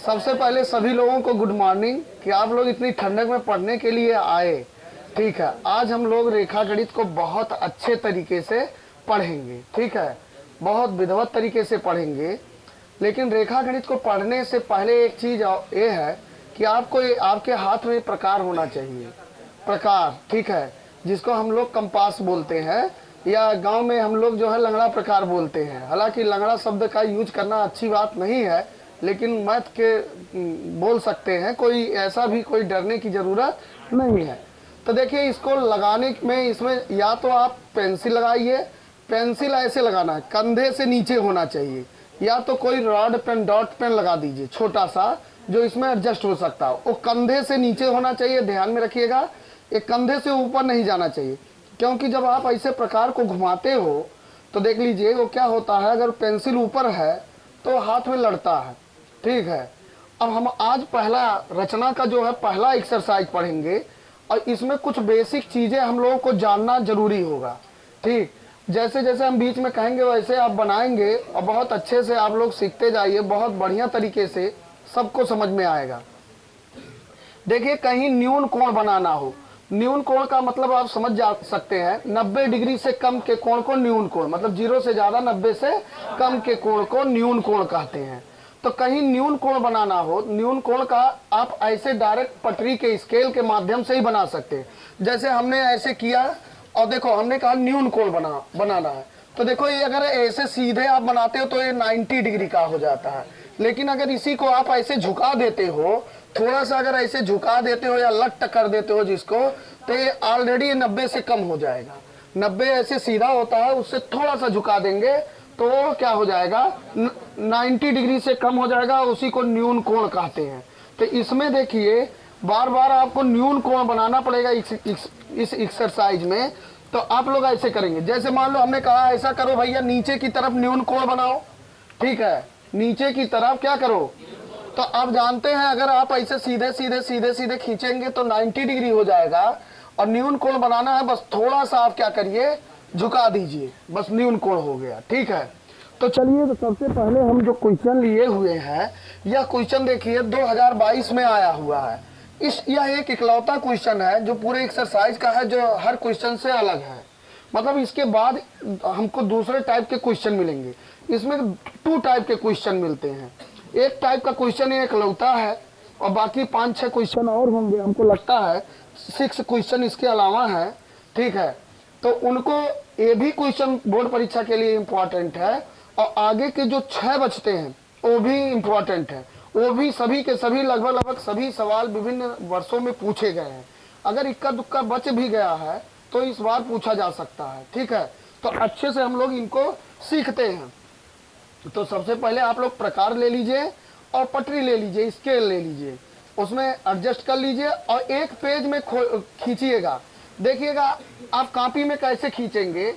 सबसे पहले सभी लोगों को गुड मॉर्निंग कि आप लोग इतनी ठंडक में पढ़ने के लिए आए। ठीक है, आज हम लोग रेखा गणित को बहुत अच्छे तरीके से पढ़ेंगे। ठीक है, बहुत विधिवत तरीके से पढ़ेंगे। लेकिन रेखा गणित को पढ़ने से पहले एक चीज़ ये है कि आपको आपके हाथ में प्रकार होना चाहिए। प्रकार, ठीक है, जिसको हम लोग कंपास बोलते हैं या गांव में हम लोग जो है लंगड़ा प्रकार बोलते हैं। हालांकि लंगड़ा शब्द का यूज करना अच्छी बात नहीं है, लेकिन मैथ के बोल सकते हैं, कोई ऐसा भी कोई डरने की ज़रूरत नहीं है। तो देखिए, इसको लगाने में इसमें या तो आप पेंसिल लगाइए। पेंसिल ऐसे लगाना है, कंधे से नीचे होना चाहिए, या तो कोई रॉड पेन डॉट पेन लगा दीजिए छोटा सा, जो इसमें एडजस्ट हो सकता हो। वो कंधे से नीचे होना चाहिए, ध्यान में रखिएगा। ये कंधे से ऊपर नहीं जाना चाहिए, क्योंकि जब आप ऐसे प्रकार को घुमाते हो तो देख लीजिए वो क्या होता है, अगर पेंसिल ऊपर है तो हाथ में लड़ता है। ठीक है, अब हम आज पहला रचना का जो है पहला एक्सरसाइज पढ़ेंगे, और इसमें कुछ बेसिक चीज़ें हम लोगों को जानना जरूरी होगा। ठीक, जैसे जैसे हम बीच में कहेंगे वैसे आप बनाएंगे, और बहुत अच्छे से आप लोग सीखते जाइए, बहुत बढ़िया तरीके से सबको समझ में आएगा। देखिए, कहीं न्यून कोण बनाना हो, न्यून कोण का मतलब आप समझ जा सकते हैं, 90 डिग्री से कम के कोण को न्यून कोण, मतलब 0 से ज़्यादा 90 से कम के कोण को न्यून कोण कहते हैं। तो कहीं न्यून कोण बनाना हो, न्यून कोण का आप ऐसे डायरेक्ट पटरी के स्केल के माध्यम से ही बना सकते हैं। जैसे हमने ऐसे किया, और देखो हमने कहा न्यून कोण बनाना है, तो देखो ये अगर ऐसे सीधे आप बनाते हो तो ये 90 डिग्री का हो जाता है। लेकिन अगर इसी को आप ऐसे झुका देते हो, थोड़ा सा अगर ऐसे झुका देते हो या लट कर देते हो जिसको, तो ये ऑलरेडी 90 से कम हो जाएगा। 90 ऐसे सीधा होता है, उससे थोड़ा सा झुका देंगे तो क्या हो जाएगा, 90 डिग्री से कम हो जाएगा, उसी को न्यून कोण कहते हैं। तो इसमें देखिए बार बार आपको न्यून कोण बनाना पड़ेगा इस एक्सरसाइज में। तो आप लोग ऐसे करेंगे, जैसे मान लो हमने कहा ऐसा करो भैया, नीचे की तरफ न्यून कोण बनाओ। ठीक है, नीचे की तरफ क्या करो, तो आप जानते हैं अगर आप ऐसे सीधे सीधे सीधे सीधे खींचेंगे तो 90 डिग्री हो जाएगा। और न्यून कोण बनाना है, बस थोड़ा सा आप क्या करिए, झुका दीजिए, बस न्यून कोण हो गया। ठीक है, तो चलिए, तो सबसे पहले हम जो क्वेश्चन लिए हुए हैं, यह क्वेश्चन देखिए 2022 में आया हुआ है। यह एक इकलौता क्वेश्चन है जो पूरे एक्सरसाइज का है, जो हर क्वेश्चन से अलग है। मतलब इसके बाद हमको दूसरे टाइप के क्वेश्चन मिलेंगे। इसमें 2 टाइप के क्वेश्चन मिलते हैं। एक टाइप का क्वेश्चन ये इकलौता है, और बाकी 5-6 क्वेश्चन और होंगे, हमको लगता है 6 क्वेश्चन इसके अलावा हैं। ठीक है, तो उनको ये भी क्वेश्चन बोर्ड परीक्षा के लिए इम्पोर्टेंट है, और आगे के जो 6 बचते हैं वो भी इम्पोर्टेंट है। वो भी सभी के सभी लगभग सभी सवाल विभिन्न वर्षों में पूछे गए हैं। अगर इक्का दुक्का बच भी गया है तो इस बार पूछा जा सकता है। ठीक है, तो अच्छे से हम लोग इनको सीखते हैं। तो सबसे पहले आप लोग प्रकार ले लीजिए और पटरी ले लीजिए, स्केल ले लीजिए, उसमें एडजस्ट कर लीजिए, और एक पेज में खींचिएगा। देखिएगा आप कॉपी में कैसे खींचेंगे।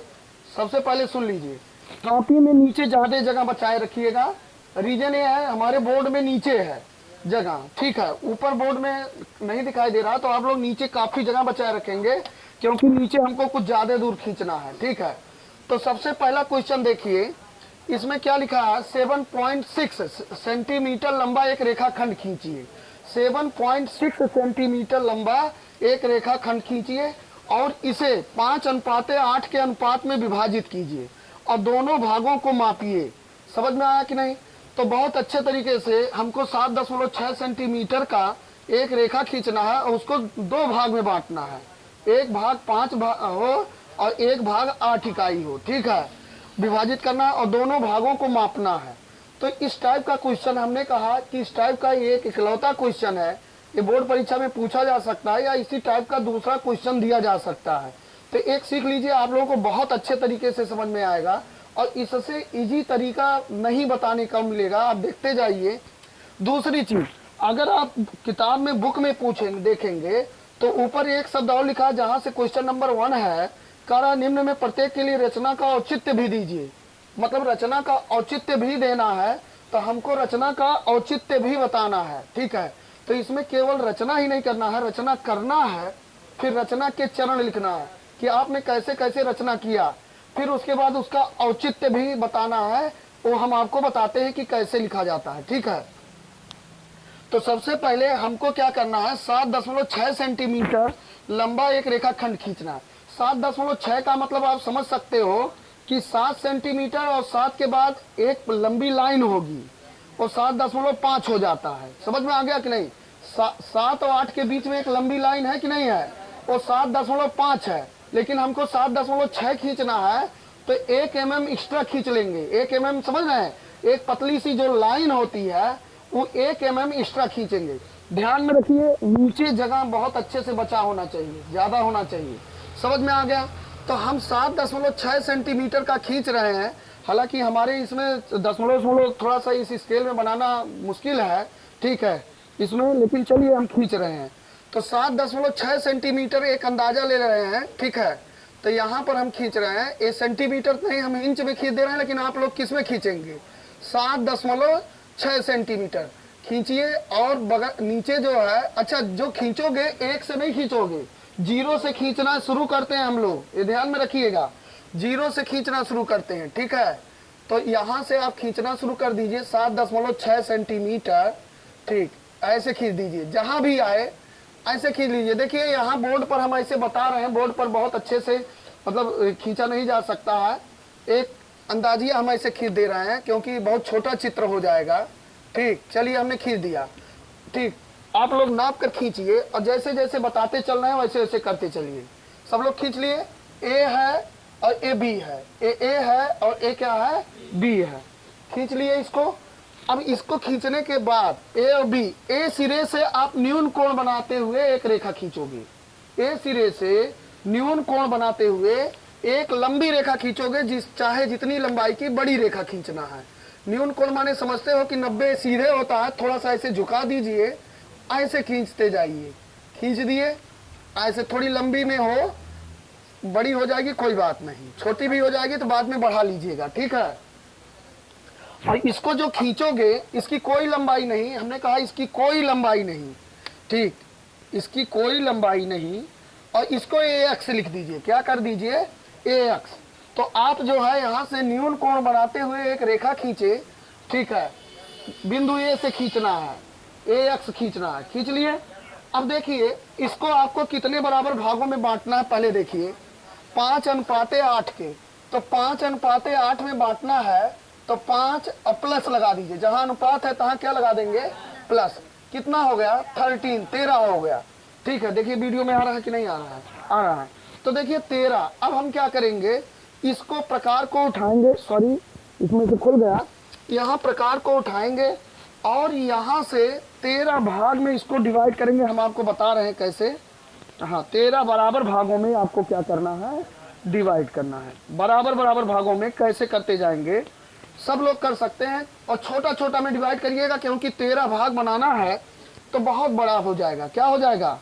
सबसे पहले सुन लीजिए, कॉपी में नीचे ज़्यादा जगह बचाए रखिएगा। रीजन ये है, हमारे बोर्ड में नीचे है जगह। ठीक है, ऊपर बोर्ड में नहीं दिखाई दे रहा, तो आप लोग नीचे काफ़ी जगह बचाए रखेंगे, क्योंकि नीचे हमको कुछ ज़्यादा दूर खींचना है। ठीक है, तो सबसे पहला क्वेश्चन देखिए, इसमें क्या लिखा है, 7.6 सेंटीमीटर लंबा एक रेखाखंड खींचिए। 7.6 सेंटीमीटर लंबा एक रेखाखंड खींचिए, और इसे 5:8 के अनुपात में विभाजित कीजिए, और दोनों भागों को मापिए। समझ में आया कि नहीं? तो बहुत अच्छे तरीके से हमको 7.6 सेंटीमीटर का एक रेखा खींचना है, और उसको 2 भाग में बांटना है। एक भाग 5 हो और एक भाग 8 इकाई हो। ठीक है, विभाजित करना और दोनों भागों को मापना है। तो इस टाइप का क्वेश्चन हमने कहा कि इस टाइप का एक इकलौता क्वेश्चन है, ये बोर्ड परीक्षा में पूछा जा सकता है, या इसी टाइप का दूसरा क्वेश्चन दिया जा सकता है। तो एक सीख लीजिए, आप लोगों को बहुत अच्छे तरीके से समझ में आएगा, और इससे इजी तरीका नहीं बताने का मिलेगा, आप देखते जाइए। दूसरी चीज, अगर आप किताब में बुक में पूछेंगे देखेंगे तो ऊपर एक शब्द और लिखा है, जहाँ से क्वेश्चन नंबर 1 है, कह निम्न में प्रत्येक के लिए रचना का औचित्य भी दीजिए। मतलब रचना का औचित्य भी देना है, तो हमको रचना का औचित्य भी बताना है। ठीक है, तो इसमें केवल रचना ही नहीं करना है, रचना करना है, फिर रचना के चरण लिखना है कि आपने कैसे कैसे रचना किया, फिर उसके बाद उसका औचित्य भी बताना है, वो हम आपको बताते हैं कि कैसे लिखा जाता है। ठीक है, तो सबसे पहले हमको क्या करना है, 7.6 सेंटीमीटर लंबा एक रेखाखंड खींचना है। 7.6 का मतलब आप समझ सकते हो कि 7 सेंटीमीटर और 7 के बाद एक लंबी लाइन होगी और 7.5 हो जाता है। समझ में आ गया कि नहीं? 7 और 8 के बीच में एक लंबी लाइन है कि नहीं है, वो 7.5 है, लेकिन हमको 7.6 खींचना है तो 1 mm एक्स्ट्रा खींच लेंगे। 1 mm समझ रहे हैं, एक पतली सी जो लाइन होती है वो 1 mm एक्स्ट्रा खींचेंगे। ध्यान में रखिए, नीचे जगह बहुत अच्छे से बचा होना चाहिए, ज्यादा होना चाहिए। समझ में आ गया? तो हम 7.6 सेंटीमीटर का खींच रहे हैं। हालांकि हमारे इसमें दशमलव थोड़ा सा इस स्केल में बनाना मुश्किल है, ठीक है इसमें, लेकिन चलिए हम खींच रहे हैं। तो 7.6 सेंटीमीटर एक अंदाजा ले रहे हैं, ठीक है। तो यहाँ पर हम खींच रहे हैं, ये सेंटीमीटर नहीं, हम इंच में खींच दे रहे हैं, लेकिन आप लोग किस में खींचेंगे? 7.6 सेंटीमीटर खींचिए। और बगल नीचे जो है, अच्छा जो खींचोगे 1 से नहीं खींचोगे, 0 से खींचना शुरू करते हैं हम लोग, ये ध्यान में रखिएगा, 0 से खींचना शुरू करते हैं, ठीक है। तो यहाँ से आप खींचना शुरू कर दीजिए 7.6 सेंटीमीटर, ठीक ऐसे खींच दीजिए, जहां भी आए ऐसे खींच लीजिए। देखिए यहाँ बोर्ड पर हम ऐसे बता रहे हैं, बोर्ड पर बहुत अच्छे से मतलब खींचा नहीं जा सकता है, एक अंदाजिया हम ऐसे खींच दे रहे हैं क्योंकि बहुत छोटा चित्र हो जाएगा, ठीक। चलिए हमने खींच दिया, ठीक। आप लोग नाप कर खींचिए और जैसे जैसे बताते चल रहे हैं वैसे वैसे करते चलिए। सब लोग खींच लिए, ए है और ए बी है, ए है और ए क्या है, बी है, खींच लिए इसको। अब इसको खींचने के बाद ए और बी, ए सिरे से आप न्यून कोण बनाते हुए एक रेखा खींचोगे, ए सिरे से न्यून कोण बनाते हुए एक लंबी रेखा खींचोगे, चाहे जितनी लंबाई की बड़ी रेखा खींचना है। न्यून कोण माने समझते हो कि 90 सीधे होता है, थोड़ा सा ऐसे झुका दीजिए, ऐसे खींचते जाइए, खींच दिए। ऐसे थोड़ी लंबी में हो, बड़ी हो जाएगी कोई बात नहीं, छोटी भी हो जाएगी तो बाद में बढ़ा लीजिएगा, ठीक है। और इसको जो खींचोगे इसकी कोई लंबाई नहीं, हमने कहा इसकी कोई लंबाई नहीं, ठीक, इसकी कोई लंबाई नहीं। और इसको ए अक्ष लिख दीजिए, क्या कर दीजिए, ए अक्ष। तो आप जो है यहाँ से न्यून कोण बनाते हुए एक रेखा खींचे, ठीक है, बिंदु ए से खींचना है, ए अक्ष खींचना है, खींच लिए। अब देखिए इसको आपको कितने बराबर भागों में बांटना है, पहले देखिए 5:8 के, तो 5:8 में बांटना है, तो 5 और प्लस लगा दीजिए, जहां अनुपात है तहां क्या लगा देंगे, प्लस। कितना हो गया, 13 हो गया, ठीक है। देखिए वीडियो में आ रहा है कि नहीं आ रहा है, आ रहा है। तो देखिए 13। अब हम क्या करेंगे, इसको प्रकार को उठाएंगे, सॉरी इसमें से खुल गया, यहाँ प्रकार को उठाएंगे और यहाँ से 13 भाग में इसको डिवाइड करेंगे। हम आपको बता रहे हैं कैसे, हाँ 13 बराबर भागों में आपको क्या करना है, डिवाइड करना है। बराबर बराबर भागों में कैसे करते जाएंगे, सब लोग कर सकते हैं। और छोटा छोटा में डिवाइड करिएगा, क्योंकि 13 भाग बनाना है तो बहुत बड़ा हो जाएगा, क्या हो जाएगा।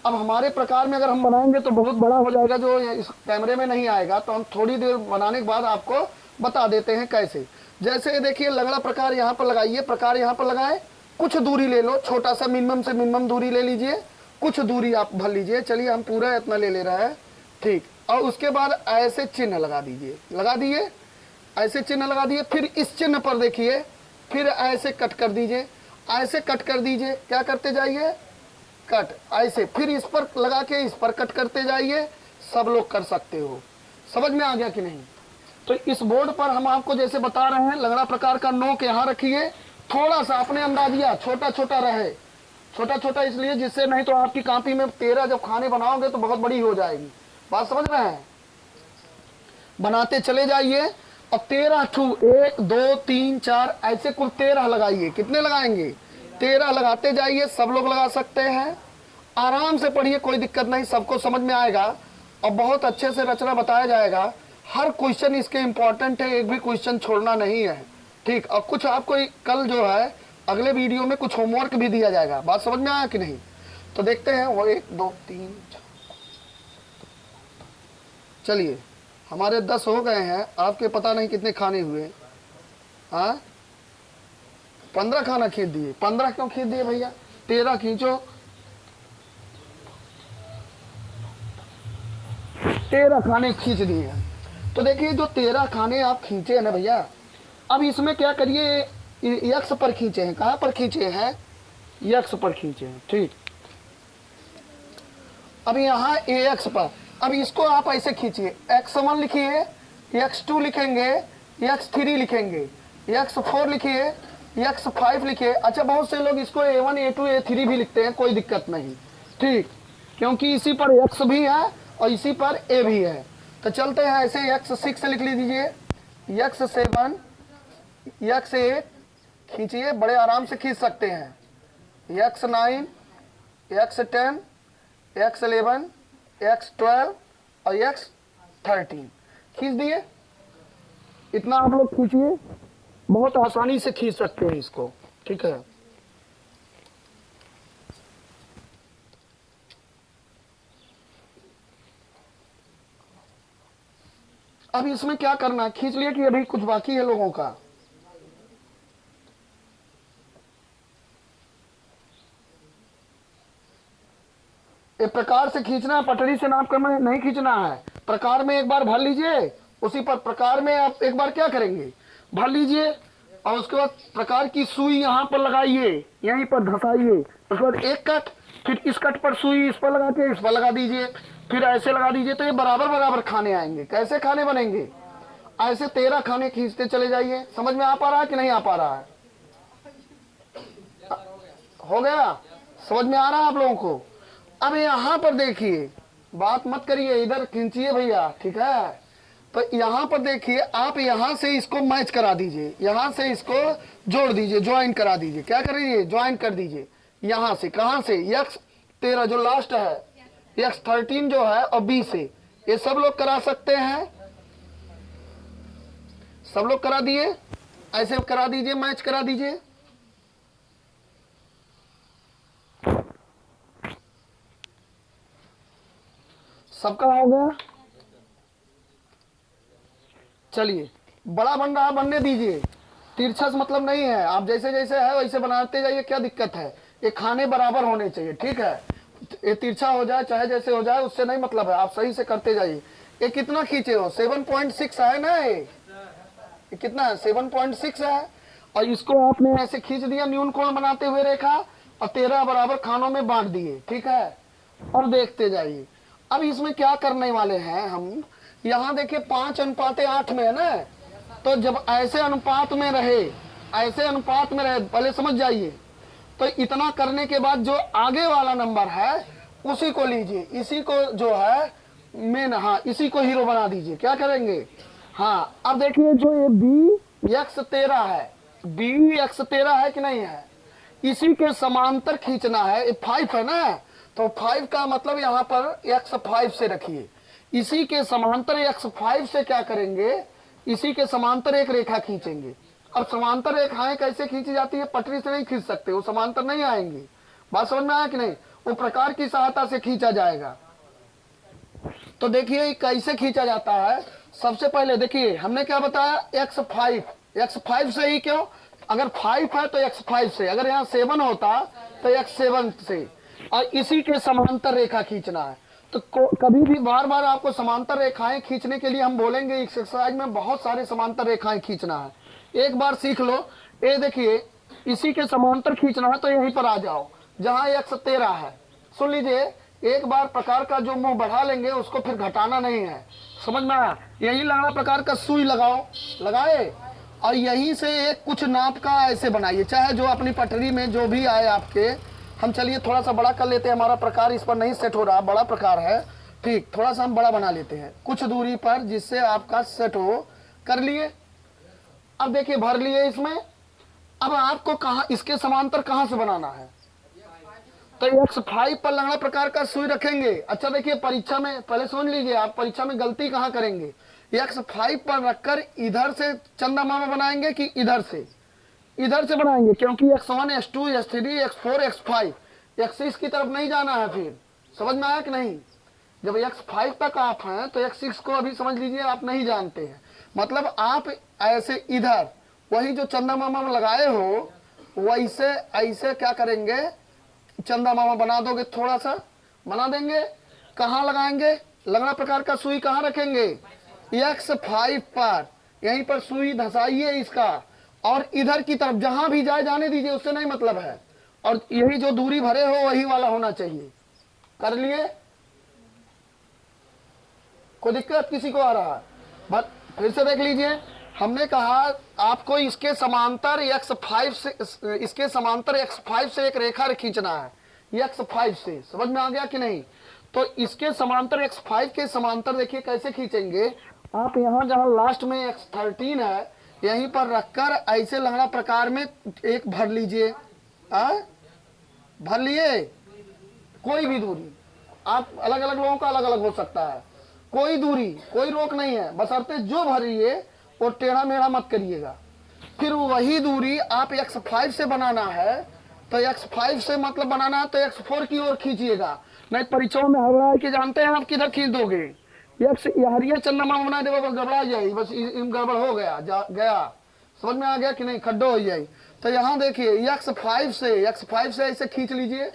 अब हमारे प्रकार में अगर हम बनाएंगे तो बहुत बड़ा हो जाएगा, जो इस कैमरे में नहीं आएगा, तो हम थोड़ी देर बनाने के बाद आपको बता देते हैं कैसे। जैसे देखिए लगड़ा प्रकार यहाँ पर लगाइए, प्रकार यहाँ पर लगाए, कुछ दूरी ले लो, छोटा सा मिनिमम से मिनिमम दूरी ले लीजिए, कुछ दूरी आप भर लीजिए। चलिए हम पूरा इतना ले रहे हैं, ठीक। और उसके बाद ऐसे चिन्ह लगा दीजिए, लगा दिए, ऐसे चिन्ह लगा दिए। फिर इस चिन्ह पर देखिए, फिर ऐसे कट कर दीजिए, ऐसे कट कर दीजिए, क्या करते जाइए, कट, ऐसे। फिर इस पर लगा के इस पर कट करते जाइए, सब लोग कर सकते हो। समझ में आ गया कि नहीं? तो इस बोर्ड पर हम आपको जैसे बता रहे हैं, लगड़ा प्रकार का नोक यहाँ रखिए, थोड़ा सा अपने अंदाजिया छोटा छोटा रहे, छोटा छोटा इसलिए जिससे नहीं तो आपकी कॉपी में 13 जब खाने बनाओगे तो बहुत बड़ी हो जाएगी। बात समझ रहे हैं? बनाते चले जाइए और 13 ठू, 1 2 3 4 ऐसे कुल 13 लगाइए। कितने लगाएंगे? 13 लगाते जाइए, सब लोग लगा सकते हैं। आराम से पढ़िए, कोई दिक्कत नहीं, सबको समझ में आएगा और बहुत अच्छे से रचना बताया जाएगा। हर क्वेश्चन इसके इम्पोर्टेंट है, एक भी क्वेश्चन छोड़ना नहीं है, ठीक। और कुछ आपको कल जो है अगले वीडियो में कुछ होमवर्क भी दिया जाएगा। बात समझ में आया कि नहीं? तो देखते हैं वो 1 2 3 4, चलिए हमारे 10 हो गए हैं, आपके पता नहीं कितने खाने हुए। हाँ 15 खाना खींच दिए। 15 क्यों खींच दिए भैया? 13 खींचो, 13 खाने खींच दिए हैं। तो देखिए जो 13 खाने आप खींचे हैं ना भैया, अब इसमें क्या करिए, यक्ष पर खींचे हैं। कहाँ पर खींचे हैं? एक्स पर खींचे, ठीक। अब यहाँ ए एक्स पर, अब इसको आप ऐसे खींचिए, x1 लिखिए, x2 लिखेंगे, x3 लिखेंगे, x4 लिखिए, x5 लिखिए। अच्छा, बहुत से लोग इसको a1 a2 a3 भी लिखते हैं, कोई दिक्कत नहीं, ठीक, क्योंकि इसी पर x भी है और इसी पर a भी है। तो चलते हैं ऐसे, x6 लिख लीजिए, x7, x8 खींचिए, बड़े आराम से खींच सकते हैं, x9, x10, x11, x12 और x13 खींच दिए। इतना आप लोग खींचिए, बहुत आसानी से खींच सकते हैं इसको, ठीक है। अब इसमें क्या करना है, खींच लिया कि अभी कुछ बाकी है लोगों का? एक प्रकार से खींचना है, पटरी से नाप कर नहीं खींचना है। प्रकार में एक बार भर लीजिए, उसी पर प्रकार में आप एक बार क्या करेंगे, भर लीजिए और उसके बाद प्रकार की सुई यहाँ पर लगाइए, यहीं पर धसाइए, उसके बाद एक कट, फिर इस कट पर सुई इस पर लगा के इस पर लगा दीजिए, फिर ऐसे लगा दीजिए, तो ये बराबर बराबर खाने आएंगे। कैसे खाने बनेंगे? ऐसे 13 खाने खींचते चले जाइए। समझ में आ पा रहा है कि नहीं आ पा रहा है? हो गया? समझ में आ रहा है आप लोगों को? अब यहाँ पर देखिए, बात मत करिए, इधर खींचिए भैया, ठीक है। तो यहाँ पर देखिए, आप यहाँ से इसको मैच करा दीजिए, यहाँ से इसको जोड़ दीजिए, ज्वाइन करा दीजिए। क्या करिए? ज्वाइन कर दीजिए यहाँ से। कहाँ से? x13 जो लास्ट है, x13 जो है, और b से। ये सब लोग करा सकते हैं, सब लोग करा दिए, ऐसे करा दीजिए, मैच करा दीजिए। सबका हो गया? चलिए, बड़ा बन रहा, बनने दीजिए, तिरछा से मतलब नहीं है, आप जैसे जैसे है वैसे बनाते जाइए, क्या दिक्कत है? ये खाने बराबर होने चाहिए, ठीक है। ये तिरछा हो जाए चाहे जैसे हो जाए, उससे नहीं मतलब है, आप सही से करते जाइए। ये कितना खींचे हो? 7.6 है ना, ये कितना है? 7.6 है। और इसको आपने ऐसे खींच दिया न्यून कोण बनाते हुए रेखा, और 13 बराबर खानों में बांट दिए, ठीक है। और देखते जाइए। अब इसमें क्या करने वाले हैं हम, यहाँ देखिए 5:8 में है ना, तो जब ऐसे अनुपात में रहे, ऐसे अनुपात में रहे, पहले समझ जाइए। तो इतना करने के बाद जो आगे वाला नंबर है उसी को लीजिए, इसी को जो है मेन, हाँ, इसी को हीरो बना दीजिए। क्या करेंगे? हाँ, अब देखिए, जो ये बी x13 है, बी x13 है कि नहीं है, इसी के समांतर खींचना है। 5 है ना, तो 5 का मतलब यहाँ पर x5 से रखिए, इसी के समांतर x5 से क्या करेंगे, इसी के समांतर एक रेखा खींचेंगे। अब समांतर रेखाएं कैसे खींची जाती है? पटरी से नहीं खींच सकते, वो समांतर नहीं आएंगे। बात समझ में आया कि नहीं? वो प्रकार की सहायता से खींचा जाएगा। तो देखिए कैसे खींचा जाता है। सबसे पहले देखिए, हमने क्या बताया, x5 से ही। क्यों? अगर 5 है तो x5 से, अगर यहाँ 7 होता तो x7 से, और इसी के समांतर रेखा खींचना है। तो कभी भी बार बार आपको समांतर रेखाएं खींचने के लिए हम बोलेंगे, एक्सरसाइज में बहुत सारे समांतर रेखाएं खींचना है, एक बार सीख लो। ये देखिए, इसी के समांतर खींचना है, तो यहीं पर आ जाओ जहां x13 है। सुन लीजिए, एक बार प्रकार का जो मुंह बढ़ा लेंगे उसको फिर घटाना नहीं है। समझ में आया? यही लंगड़ा प्रकार का सुई लगाओ, लगाए, और यहीं से एक कुछ नाप का ऐसे बनाइए, चाहे जो अपनी पटरी में जो भी आए आपके। हम चलिए थोड़ा सा बड़ा कर लेते हैं, हमारा प्रकार इस पर नहीं सेट हो रहा, बड़ा प्रकार है, ठीक, थोड़ा सा हम बड़ा बना लेते हैं कुछ दूरी पर, जिससे आपका सेट हो। कर लिए? अब देखिए, भर लिए इसमें। अब आपको कहाँ, इसके समांतर कहाँ से बनाना है? तो x5 पर लंगड़ा प्रकार का सुई रखेंगे। अच्छा देखिए, परीक्षा में पहले सुन लीजिए, आप परीक्षा में गलती कहाँ करेंगे, x5 पर रखकर इधर से चंदा मामा बनाएंगे कि इधर से? इधर से बनाएंगे, क्योंकि x1 x2 x3 x4 x5 x6 की तरफ नहीं जाना है। फिर समझ में आया कि नहीं? जब x5 तक आप हैं तो x6 को अभी समझ लीजिए आप नहीं जानते हैं। मतलब आप ऐसे इधर, वही जो चंदा मामा लगाए हो वैसे ऐसे क्या करेंगे, चंदा मामा बना दोगे, थोड़ा सा बना देंगे। कहाँ लगाएंगे? लंगड़ा प्रकार का सुई कहाँ रखेंगे? x5 पर, यहीं पर सुई धसाइए इसका, और इधर की तरफ जहां भी जाए जाने दीजिए, उससे नहीं मतलब है। और यही जो दूरी भरे हो वही वाला होना चाहिए। कर लिए? कोई दिक्कत किसी को आ रहा है? बस फिर से देख लीजिए, हमने कहा आपको इसके समांतर x5 से, इसके समांतर x5 से एक रेखा खींचना है, x5 से। समझ में आ गया कि नहीं? तो इसके समांतर x5 के समांतर देखिए कैसे खींचेंगे। आप यहाँ जहाँ लास्ट में x13 है यहीं पर रखकर ऐसे लंगड़ा प्रकार में एक भर लीजिए। भर लिए? कोई भी दूरी, आप अलग अलग लोगों का अलग अलग हो सकता है, कोई दूरी कोई रोक नहीं है, बशर्ते जो भरिए और टेढ़ा मेढ़ा मत करिएगा। फिर वही दूरी आप x5 से बनाना है तो x5 से मतलब बनाना है तो x4 की ओर खींचिएगा, नहीं परीक्षाओं में हवा के जानते हैं आप किधर खींच दोगे। हरिया चंद्रमा बना दे बस गड़बड़ा जाए, बस गड़बड़ हो गया गया। समझ में आ गया कि नहीं? खड्डो हो जाए। तो यहाँ देखिए x5 से ऐसे खींच लीजिए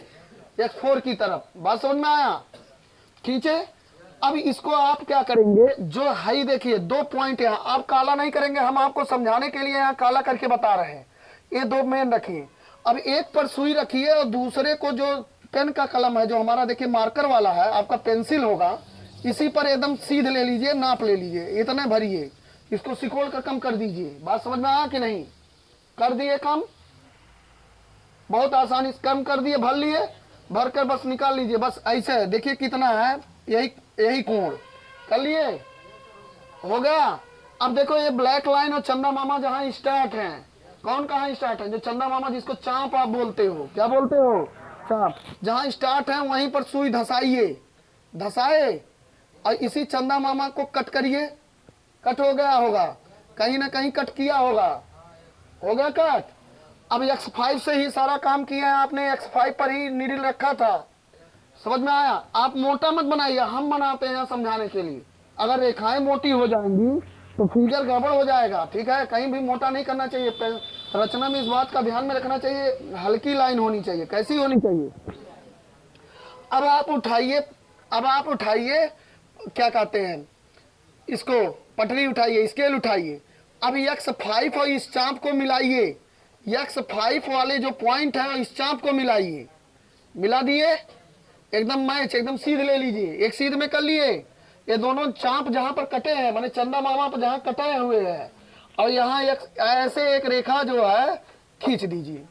x4 की तरफ। बात समझ में आया? खींचे। अब इसको आप क्या करेंगे, जो हाई देखिए 2 पॉइंट यहाँ आप काला नहीं करेंगे, हम आपको समझाने के लिए यहाँ काला करके बता रहे हैं। ये 2 मेन रखिए। अब एक पर सुई रखिए और दूसरे को जो पेन का कलम है जो हमारा देखिए मार्कर वाला है, आपका पेंसिल होगा, इसी पर एकदम सीध ले लीजिए, नाप ले लीजिए, इतने भरिए, इसको सिकोड़ कर कम कर दीजिए। बात समझ में आया कि नहीं? कर दिए कम, बहुत आसानी से कम कर दिए, भर लिए, भर कर बस निकाल लीजिए। बस ऐसे देखिए कितना है, यही कोण कर लिए, हो गया। अब देखो ये ब्लैक लाइन और चंदा मामा जहां स्टार्ट है, कौन कहां स्टार्ट है? जो चंदा मामा जिसको चांप आप बोलते हो, क्या बोलते हो? चांप। जहां स्टार्ट है वहीं पर सुई धसाइए, धसाए और इसी चंदा मामा को कट करिए। कट हो गया होगा, कहीं ना कहीं कट किया होगा, हो गया कट। अब x5 से ही सारा काम किया है आपने, x5 पर ही नीडल रखा था। समझ में आया? आप मोटा मत बनाइए, हम बनाते हैं समझाने के लिए। अगर रेखाएं मोटी हो जाएंगी तो फिगर गड़बड़ हो जाएगा, ठीक है? कहीं भी मोटा नहीं करना चाहिए। रचना में इस बात का ध्यान में रखना चाहिए, हल्की लाइन होनी चाहिए। कैसी होनी चाहिए? अब आप उठाइए, क्या कहते हैं इसको, पटरी उठाइए, स्केल उठाइए। अब x5 और इस चाप को मिलाइए, x5 वाले जो पॉइंट है इस चाप को मिलाइए। मिला दिए, एकदम मैच, एकदम सीध ले लीजिए, एक सीध में कर लिए। ये दोनों चाप जहां पर कटे हैं, माने चंदा मामा पर जहां कटे हुए हैं, और यहाँ ऐसे एक रेखा जो है खींच दीजिए।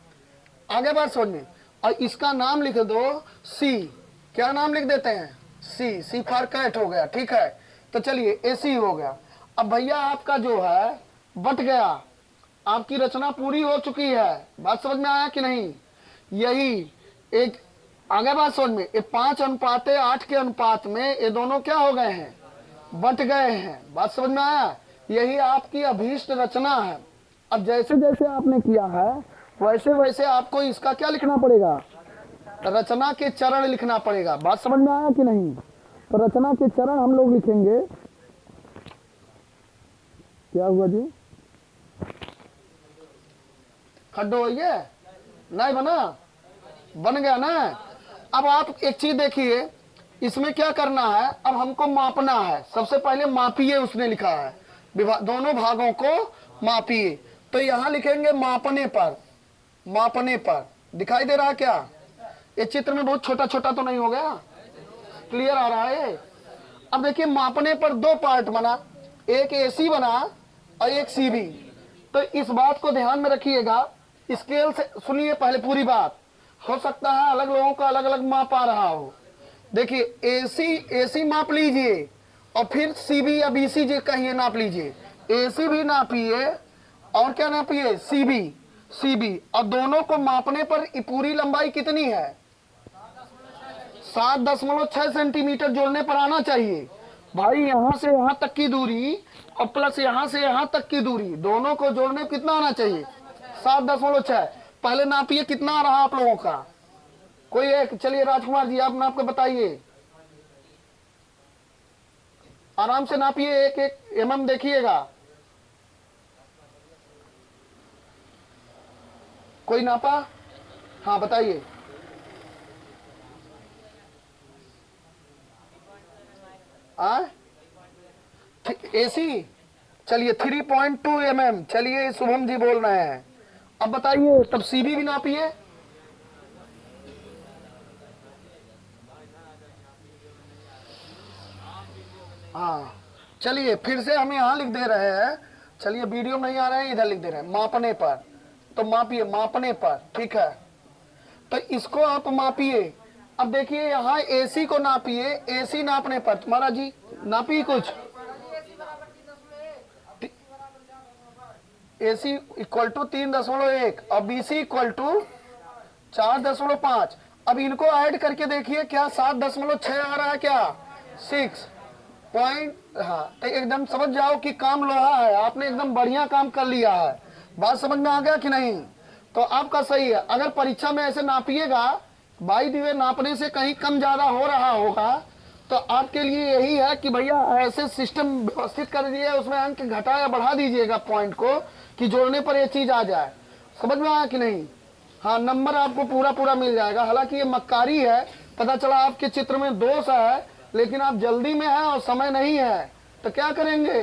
आगे बात सुनिए, और इसका नाम लिख दो सी। क्या नाम लिख देते हैं? सी फॉर कैट हो गया, ठीक है? तो चलिए AC हो गया। अब भैया आपका जो है बट गया, आपकी रचना पूरी हो चुकी है। बात समझ में आया कि नहीं? यही एक आगे बात समझ में, ये 5:8 के अनुपात में ये दोनों क्या हो गए हैं? बट गए हैं। बात समझ में आया? यही आपकी अभीष्ट रचना है। अब जैसे जैसे आपने किया है वैसे वैसे आपको इसका क्या लिखना पड़ेगा? रचना के चरण लिखना पड़ेगा। बात समझ में आया कि नहीं? तो रचना के चरण हम लोग लिखेंगे। क्या हुआ जी? खड्डो हो गया? नहीं बना? बन गया ना? अब आप एक चीज देखिए, इसमें क्या करना है, अब हमको मापना है। सबसे पहले मापिए, उसने लिखा है दोनों भागों को मापिए। तो यहां लिखेंगे मापने पर। मापने पर दिखाई दे रहा है क्या? ये चित्र में बहुत छोटा छोटा तो नहीं हो गया? क्लियर आ रहा है? अब देखिए मापने पर 2 पार्ट बना, एक AC बना और एक CB। तो इस बात को ध्यान में रखिएगा, स्केल से सुनिए पहले पूरी बात। हो सकता है अलग लोगों का अलग अलग माप आ रहा हो। देखिए AC माप लीजिए और फिर CB या BC जी कहिए नाप लीजिए। AC भी नापिए और क्या नापिए? CB। और दोनों को मापने पर पूरी लंबाई कितनी है? 7.6 सेंटीमीटर जोड़ने पर आना चाहिए भाई। यहां से यहां तक की दूरी और प्लस यहां से यहां तक की दूरी, दोनों को जोड़ने कितना आना चाहिए? 7.6। पहले नापिए कितना आ रहा आप लोगों का? कोई एक, चलिए राजकुमार जी आप नाप के बताइए, आराम से नापिए, एक एक mm देखिएगा। कोई नापा? हाँ बताइए। AC चलिए 3.2 mm। चलिए शुभम जी बोल रहे हैं। अब बताइए, तब CB भी नापिए। हाँ चलिए फिर से हम यहाँ लिख दे रहे हैं, चलिए वीडियो नहीं आ रहा है, इधर लिख दे रहे हैं मापने पर, तो मापिए मापने पर, ठीक है। तो इसको आप मापिए। अब देखिए यहाँ AC को नापिए, AC नापने पर तुम्हारा जी नापिए कुछ, AC इक्वल टू 3.1 और BC इक्वल टू 4.5। अब इनको ऐड करके देखिए क्या 7.6 आ रहा है क्या, 6 पॉइंट। हाँ तो एकदम समझ जाओ कि काम लोहा है, आपने एकदम बढ़िया काम कर लिया है। बात समझ में आ गया कि नहीं? तो आपका सही है। अगर परीक्षा में ऐसे नापिएगा, बाई द वे नापने से कहीं कम ज्यादा हो रहा होगा, तो आपके लिए यही है कि भैया ऐसे सिस्टम व्यवस्थित कर दीजिए, उसमें अंक घटा या बढ़ा दीजिएगा पॉइंट को, कि जोड़ने पर ये चीज आ जाए। समझ में आया कि नहीं? हाँ नंबर आपको पूरा पूरा मिल जाएगा। हालांकि ये मक्कारी है, पता चला आपके चित्र में दोष है, लेकिन आप जल्दी में है और समय नहीं है, तो क्या करेंगे?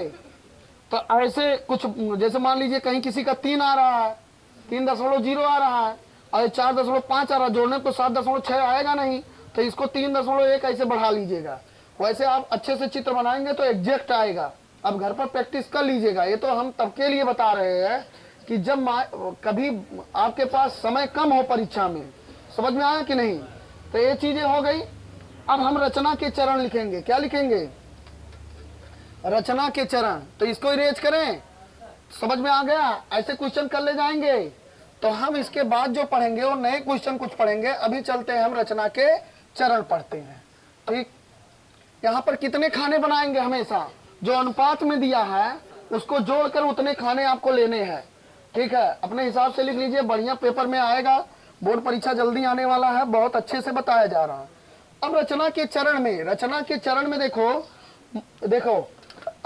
तो ऐसे कुछ, जैसे मान लीजिए कहीं किसी का 3 आ रहा है, 3.0 आ रहा है, और 4.5 आ रहा है, जोड़ने को 7.6 आएगा नहीं, तो इसको 3.1 ऐसे बढ़ा लीजिएगा। वैसे आप अच्छे से चित्र बनाएंगे तो एग्जैक्ट आएगा। अब घर पर प्रैक्टिस कर लीजिएगा। ये तो हम तब के लिए बता रहे हैं कि जब कभी आपके पास समय कम हो परीक्षा में। समझ में आया कि नहीं? तो ये चीजें हो गई। अब हम रचना के चरण लिखेंगे। क्या लिखेंगे? रचना के चरण। तो इसको इरेज करें। समझ में आ गया? ऐसे क्वेश्चन कर ले जाएंगे। तो हम इसके बाद जो पढ़ेंगे वो नए क्वेश्चन कुछ पढ़ेंगे। अभी चलते हैं हम रचना के चरण पढ़ते हैं। ठीक, यहाँ पर कितने खाने बनाएंगे? हमेशा जो अनुपात में दिया है उसको जोड़कर उतने खाने आपको लेने हैं। ठीक है, अपने हिसाब से लिख लीजिए, बढ़िया पेपर में आएगा। बोर्ड परीक्षा जल्दी आने वाला है, बहुत अच्छे से बताया जा रहा है। अब रचना के चरण में, रचना के चरण में देखो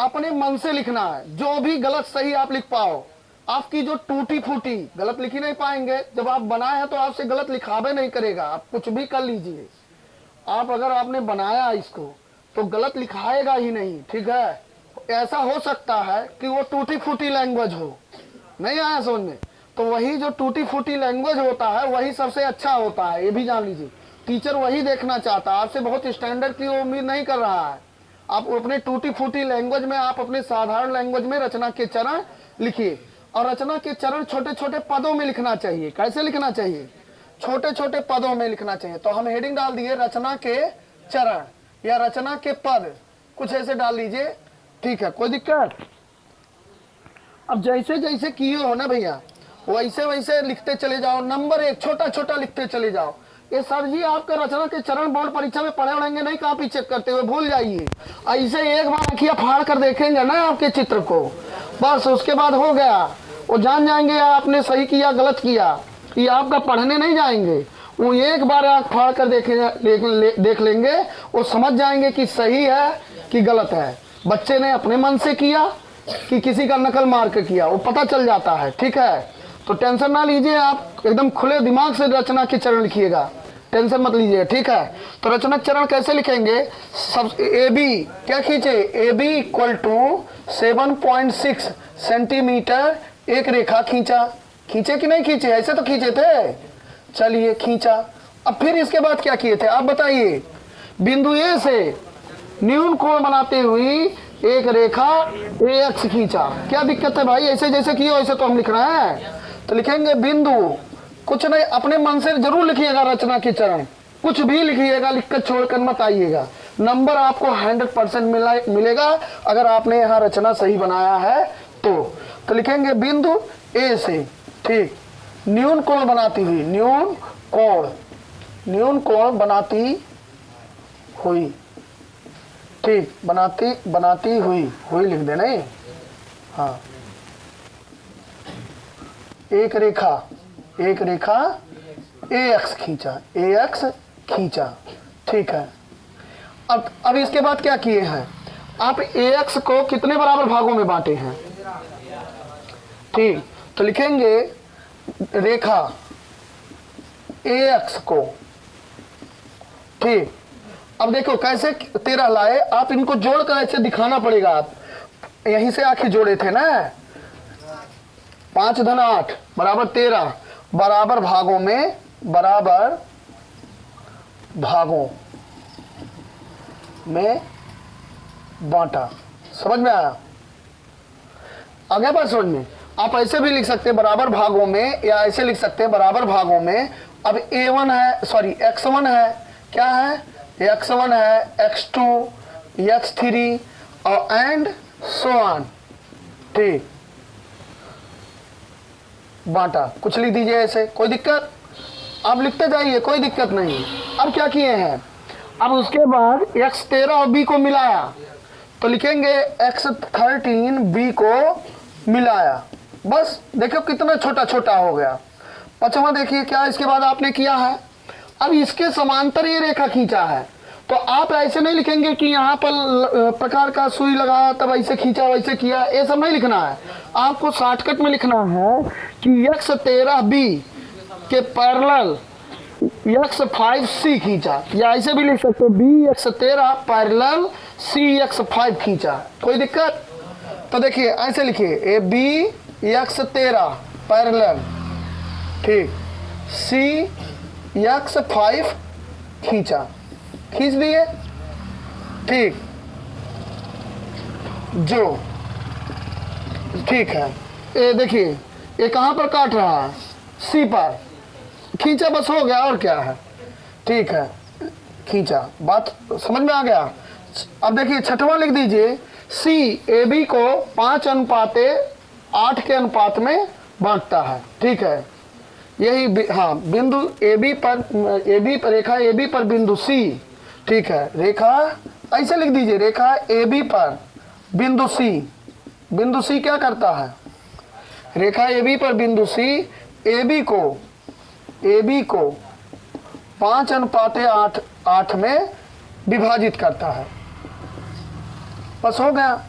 अपने मन से लिखना है। जो भी गलत सही आप लिख पाओ। आपकी जो टूटी फूटी गलत लिख ही नहीं पाएंगे। जब आप बनाए हैं तो आपसे गलत लिखावे नहीं करेगा। आप कुछ भी कर लीजिए, आप अगर आपने बनाया इसको तो गलत लिखाएगा ही नहीं। ठीक है, ऐसा हो सकता है कि वो टूटी फूटी लैंग्वेज हो। नहीं आया समझ में? तो वही जो टूटी फूटी लैंग्वेज होता है वही सबसे अच्छा होता है, ये भी जान लीजिए। टीचर वही देखना चाहता है, आपसे बहुत स्टैंडर्ड की उम्मीद नहीं कर रहा है। आप अपने टूटी फूटी लैंग्वेज में, आप अपने साधारण लैंग्वेज में रचना के चरण लिखिए। और रचना के चरण छोटे छोटे पदों में लिखना चाहिए। कैसे लिखना चाहिए? छोटे छोटे पदों में लिखना चाहिए। तो हम हेडिंग डाल दिए रचना के चरण या रचना के पद, कुछ ऐसे डाल लीजिए। ठीक है, कोई दिक्कत? अब जैसे जैसे किए हो ना भैया, वैसे वैसे लिखते चले जाओ। नंबर 1 छोटा छोटा लिखते चले जाओ। ये सर जी आपका रचना के चरण बोर्ड परीक्षा में पढ़े उड़ेंगे नहीं, कॉपी चेक करते हुए भूल जाइए। ऐसे एक बार आँखियाँ फाड़ कर देखेंगे ना आपके चित्र को, बस उसके बाद हो गया। वो जान जाएंगे आपने सही किया गलत किया। ये आपका पढ़ने नहीं जाएंगे, वो एक बार आँख फाड़ कर देख लेंगे, वो समझ जाएंगे कि सही है कि गलत है। बच्चे ने अपने मन से किया कि किसी का नकल मार के किया, वो पता चल जाता है। ठीक है, तो टेंशन ना लीजिए, आप एकदम खुले दिमाग से रचना के चरण लिखिएगा, टेंशन मत लीजिए। ठीक है, तो रचना चरण कैसे लिखेंगे? सब AB क्या खींचे? AB इक्वल टू 7.6 सेंटीमीटर एक रेखा खींचा। खींचे कि नहीं खींचे? ऐसे तो खींचे थे। चलिए खींचा। अब फिर इसके बाद क्या किए थे आप बताइए? बिंदु A से न्यून कोण बनाते हुई एक रेखा AX खींचा। क्या दिक्कत है भाई? ऐसे जैसे किए ऐसे तो हम लिख रहे हैं। तो लिखेंगे बिंदु, कुछ नहीं, अपने मन से जरूर लिखिएगा रचना के चरण, कुछ भी लिखिएगा, लिखकर छोड़कर मत आइएगा। नंबर आपको 100% मिलेगा अगर आपने यहाँ रचना सही बनाया है तो लिखेंगे बिंदु A से, ठीक, न्यून कोण बनाती हुई, न्यून कोण बनाती हुई, ठीक, बनाती हुई लिख देना। हाँ, एक रेखा AX खींचा। ठीक है, अब इसके बाद क्या किए हैं आप? AX को कितने बराबर भागों में बांटे हैं? ठीक, तो लिखेंगे रेखा AX को। ठीक, अब देखो कैसे 13 लाए, आप इनको जोड़कर ऐसे दिखाना पड़ेगा। आप यहीं से आखिर जोड़े थे ना, 5 धन 8 बराबर 13, बराबर भागों में बांटा। समझ में आया? आगे बात समझ में? आप ऐसे भी लिख सकते हैं बराबर भागों में, या ऐसे लिख सकते हैं बराबर भागों में। अब A1 है, सॉरी X1 है, क्या है, X1 है, X2, X3 और एंड सो ऑन। ठीक, बांटा। कुछ लिख दीजिए ऐसे, कोई दिक्कत? आप लिखते जाइए, कोई दिक्कत नहीं। अब क्या किए हैं, अब उसके बाद X13 और B को मिलाया, तो लिखेंगे X13 B को मिलाया। बस देखो कितना छोटा छोटा हो गया। पचवा देखिए क्या इसके बाद आपने किया है, अब इसके समांतर ये रेखा खींचा है। तो आप ऐसे नहीं लिखेंगे कि यहाँ पर प्रकार का सुई लगा तब ऐसे खींचा वैसे किया, ये सब नहीं लिखना है। आपको शॉर्टकट में लिखना है कि X13B के पैरेलल X5C खींचा, या ऐसे भी लिख सकते हो B X13 पैरेलल CX5 खींचा। कोई दिक्कत? तो देखिए ऐसे लिखिए BX13 पैरेलल, ठीक, CX5 खींचा, खींच दिए, ठीक, जो ठीक है। ये देखिए ये कहाँ पर काट रहा है, C पर खींचा, बस हो गया और क्या है। ठीक है, खींचा, बात समझ में आ गया। अब देखिए छठवां लिख दीजिए, C AB को 5:8 के अनुपात में बांटता है। ठीक है, यही हाँ बिंदु AB पर रेखा AB पर बिंदु C, ठीक है, रेखा ऐसे लिख दीजिए, रेखा AB पर बिंदु C, बिंदु C क्या करता है, रेखा AB पर बिंदु C AB को 5:8 में विभाजित करता है। बस हो गया।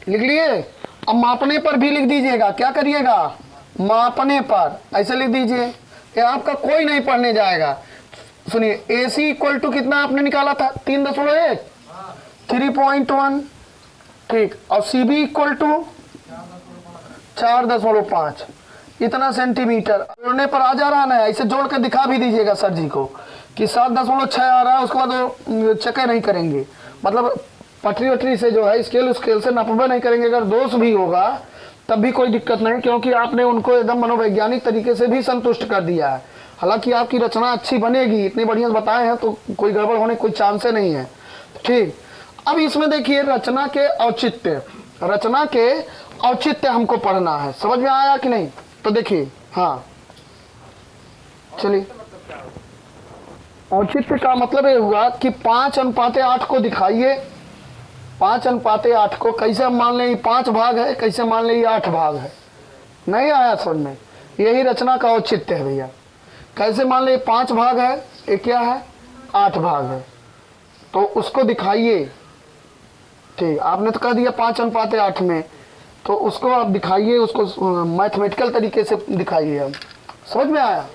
लिख लिए? अब मापने पर भी लिख दीजिएगा, क्या करिएगा, मापने पर ऐसे लिख दीजिए, ये आपका कोई नहीं पढ़ने जाएगा। सुनिए AC इक्वल टू कितना आपने निकाला था, 3.1, 3.1, ठीक, और CB इक्वल टू 4.5, इतना सेंटीमीटर। जोड़ने पर आ जा रहा ना, ऐसे जोड़ कर दिखा भी दीजिएगा सर जी को कि 7.6 आ रहा है, उसके बाद वो चेक नहीं करेंगे, मतलब पटरी वटरी से जो है स्केल से नापबे नहीं करेंगे। अगर दोष भी होगा तब भी कोई दिक्कत नहीं, क्योंकि आपने उनको एकदम मनोवैज्ञानिक तरीके से भी संतुष्ट कर दिया है। हालांकि आपकी रचना अच्छी बनेगी, इतनी बढ़िया बताए हैं, तो कोई गड़बड़ होने कोई चांस नहीं है। ठीक, अब इसमें देखिए रचना के औचित्य, रचना के औचित्य हमको पढ़ना है। समझ में आया कि नहीं? तो देखिए, हाँ चलिए, औचित्य का मतलब ये हुआ कि 5:8 को दिखाइए। 5:8 को कैसे मान लें 5 भाग है, कैसे मान लें 8 भाग है। नहीं आया समझ में? यही रचना का औचित्य है भैया। कैसे मान लें 5 भाग है, ये क्या है, 8 भाग है, तो उसको दिखाइए। ठीक, आपने तो कह दिया 5:8 में, तो उसको आप दिखाइए, उसको मैथमेटिकल तरीके से दिखाइए। अब समझ में आया?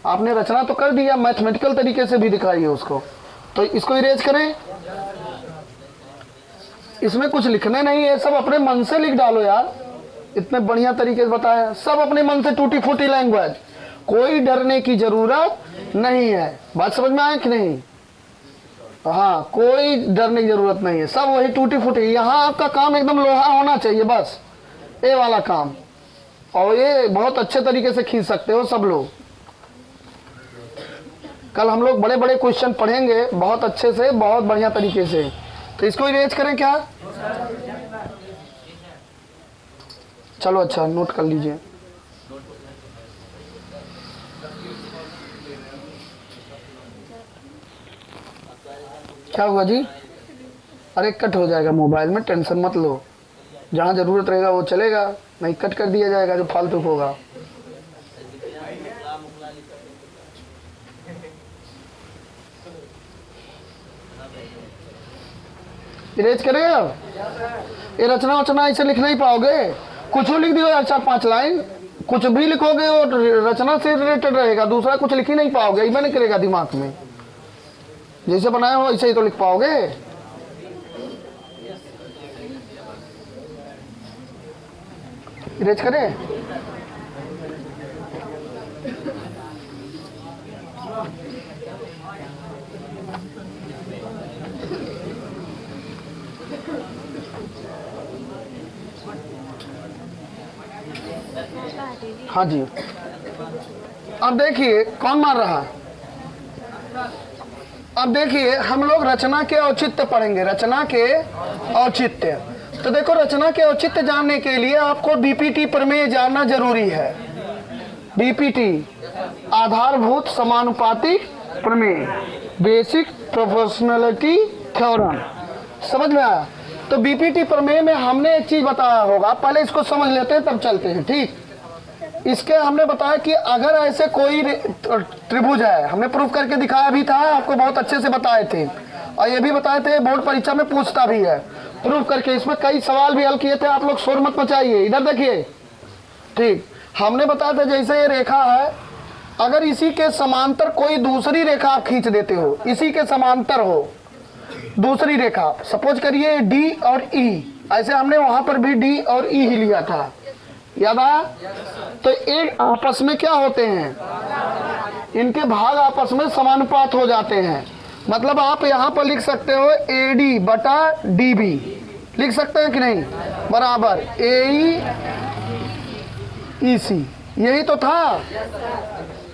आपने रचना तो कर दिया, मैथमेटिकल तरीके से भी दिखाइए उसको। तो इसको इरेज करें, इसमें कुछ लिखने नहीं है, सब अपने मन से लिख डालो यार। इतने बढ़िया तरीके से बताया, सब अपने मन से, टूटी फूटी लैंग्वेज, कोई डरने की जरूरत नहीं है। बात समझ में आया कि नहीं? हाँ, कोई डरने की जरूरत नहीं है, सब वही टूटी फूटी। यहाँ आपका काम एकदम लोहा होना चाहिए, बस ये वाला काम, और ये बहुत अच्छे तरीके से खींच सकते हो सब लोग। कल हम लोग बड़े बड़े क्वेश्चन पढ़ेंगे बहुत अच्छे से, बहुत बढ़िया तरीके से। तो इसको इरेज करें क्या? चलो अच्छा, नोट कर लीजिए। क्या हुआ जी? अरे कट हो जाएगा मोबाइल में, टेंशन मत लो। जहाँ ज़रूरत रहेगा वो चलेगा, नहीं कट कर दिया जाएगा जो फालतू होगा। इरेज करें अब? ये रचना वचना ऐसे लिख नहीं पाओगे, कुछ भी लिख दियो यार, 4-5 लाइन कुछ भी लिखोगे वो रचना से रिलेटेड रहेगा, दूसरा कुछ लिख ही नहीं पाओगे, ये नहीं करेगा दिमाग में। जैसे बनाए हो ऐसे ही तो लिख पाओगे। इरेज करें? हाँ जी, अब देखिए कौन मार रहा है। अब देखिए हम लोग रचना के औचित्य पढ़ेंगे, रचना के औचित्य। तो देखो रचना के औचित्य जानने के लिए आपको बीपीटी प्रमेय जानना जरूरी है। बीपीटी आधारभूत समानुपातिक प्रमेय, बेसिक प्रोपोर्शनलिटी थ्योरम, समझ में आया। तो बीपीटी प्रमेय में हमने एक चीज बताया होगा, पहले इसको समझ लेते हैं तब चलते हैं। ठीक, इसके हमने बताया कि अगर ऐसे कोई त्रिभुज है, हमने प्रूफ करके दिखाया भी था, आपको बहुत अच्छे से बताए थे, और ये भी बताए थे बोर्ड परीक्षा में पूछता भी है प्रूफ करके। इसमें कई सवाल भी हल किए थे, आप लोग शोर मत मचाइए, इधर देखिए। ठीक, हमने बताया था जैसे ये रेखा है, अगर इसी के समांतर कोई दूसरी रेखा आप खींच देते हो, इसी के समांतर हो दूसरी रेखा, सपोज करिए डी और ई, ऐसे हमने वहां पर भी डी और ई ही लिया था, याद आया। तो ये आपस में क्या होते हैं, इनके भाग आपस में समानुपात हो जाते हैं। मतलब आप यहाँ पर लिख सकते हो AD बटा DB, लिख सकते हैं कि नहीं, बराबर AE EC, यही तो था।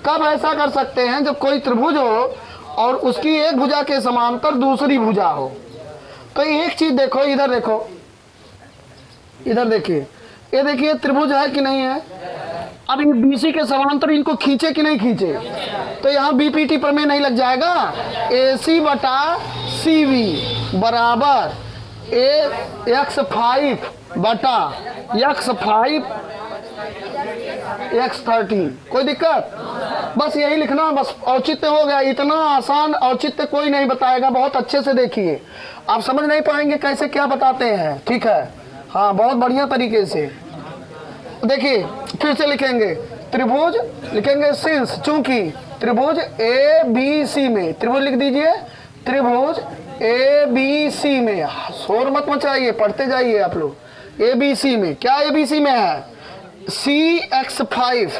कब ऐसा कर सकते हैं, जब कोई त्रिभुज हो और उसकी एक भुजा के समांतर दूसरी भुजा हो। तो एक चीज देखो, इधर देखो, इधर देखिए, ये देखिए त्रिभुज है कि नहीं है। अब ये BC के समांतर इनको खींचे कि नहीं खींचे, तो यहाँ बीपीटी प्रमेय नहीं लग जाएगा। AC बटा CV बराबर X5 बटा X5 X13, कोई दिक्कत, बस यही लिखना, बस औचित्य हो गया। इतना आसान औचित्य कोई नहीं बताएगा, बहुत अच्छे से देखिए, आप समझ नहीं पाएंगे कैसे क्या बताते हैं। ठीक है, हाँ, बहुत बढ़िया तरीके से देखिए। फिर से लिखेंगे त्रिभुज, लिखेंगे सिंस, चूंकि त्रिभुज ABC में, त्रिभुज लिख दीजिए, त्रिभुज ABC में, शोर मत मचाइए, पढ़ते जाइए आप लोग। ABC में क्या, ABC में है CX5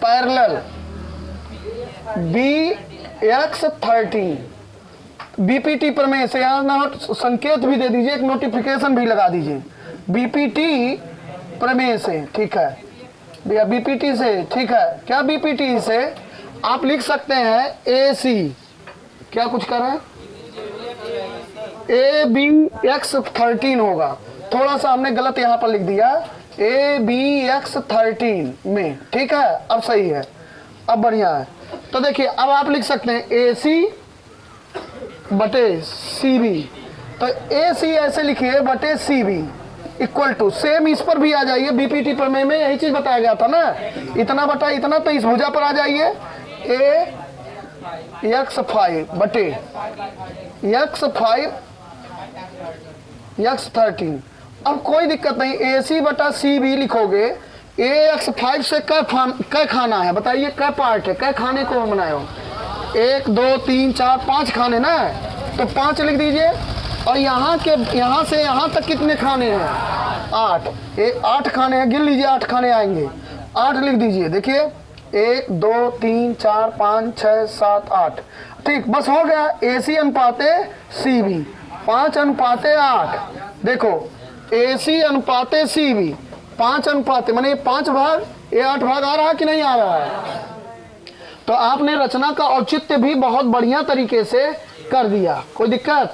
पैरेलल BX13। बीपीटी प्रमेय से यहाँ नोट संकेत भी दे दीजिए, एक नोटिफिकेशन भी लगा दीजिए, बीपीटी प्रमेय से। ठीक है भैया, बीपीटी से, ठीक है। क्या बीपीटी से आप लिख सकते हैं AC, क्या कुछ कर रहे हैं, ABX13 होगा, थोड़ा सा हमने गलत यहाँ पर लिख दिया, ABX13 में। ठीक है, अब सही है, अब बढ़िया है। तो देखिए अब आप लिख सकते हैं AC बटे CB, तो AC ऐसे लिखिए बटे CB इक्वल टू, सेम इस पर भी आ जाइए, बीपीटी प्रमेय में यही चीज बताया गया था ना, इतना बटा इतना, तो इस भुजा पर आ जाइए AX5 बटे X5 X13। अब कोई दिक्कत नहीं, AC बटा CB लिखोगे, AX5 से कै खाना है बताइए, कै पार्ट है, कै खाने को बनाए हो, 1 2 3 4 5 खाने ना, तो 5 लिख दीजिए। और यहाँ से यहाँ तक कितने खाने हैं, 8, 8 खाने हैं, गिन लीजिए 8 खाने आएंगे, 8 लिख दीजिए। देखिए 1 2 3 4 5 6 7 8, ठीक, बस हो गया। AC अनुपाते CB 5 अनुपाते 8, देखो AC अनुपाते CB 5 अनुपाते, माने 5 भाग, ये 8 भाग आ रहा है कि नहीं आ रहा है। तो आपने रचना का औचित्य भी बहुत बढ़िया तरीके से कर दिया, कोई दिक्कत,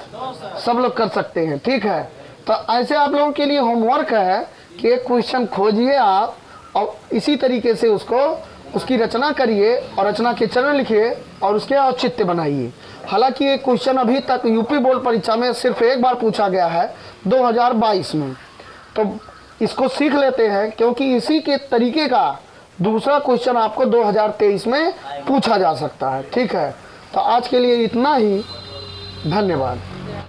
सब लोग कर सकते हैं। ठीक है, तो ऐसे आप लोगों के लिए होमवर्क है कि एक क्वेश्चन खोजिए आप, और इसी तरीके से उसकी रचना करिए और रचना के चरण लिखिए और उसके औचित्य बनाइए। हालांकि ये क्वेश्चन अभी तक यूपी बोर्ड परीक्षा में सिर्फ एक बार पूछा गया है 2022 में, तो इसको सीख लेते हैं, क्योंकि इसी के तरीके का दूसरा क्वेश्चन आपको 2023 में पूछा जा सकता है। ठीक है, तो आज के लिए इतना ही, धन्यवाद।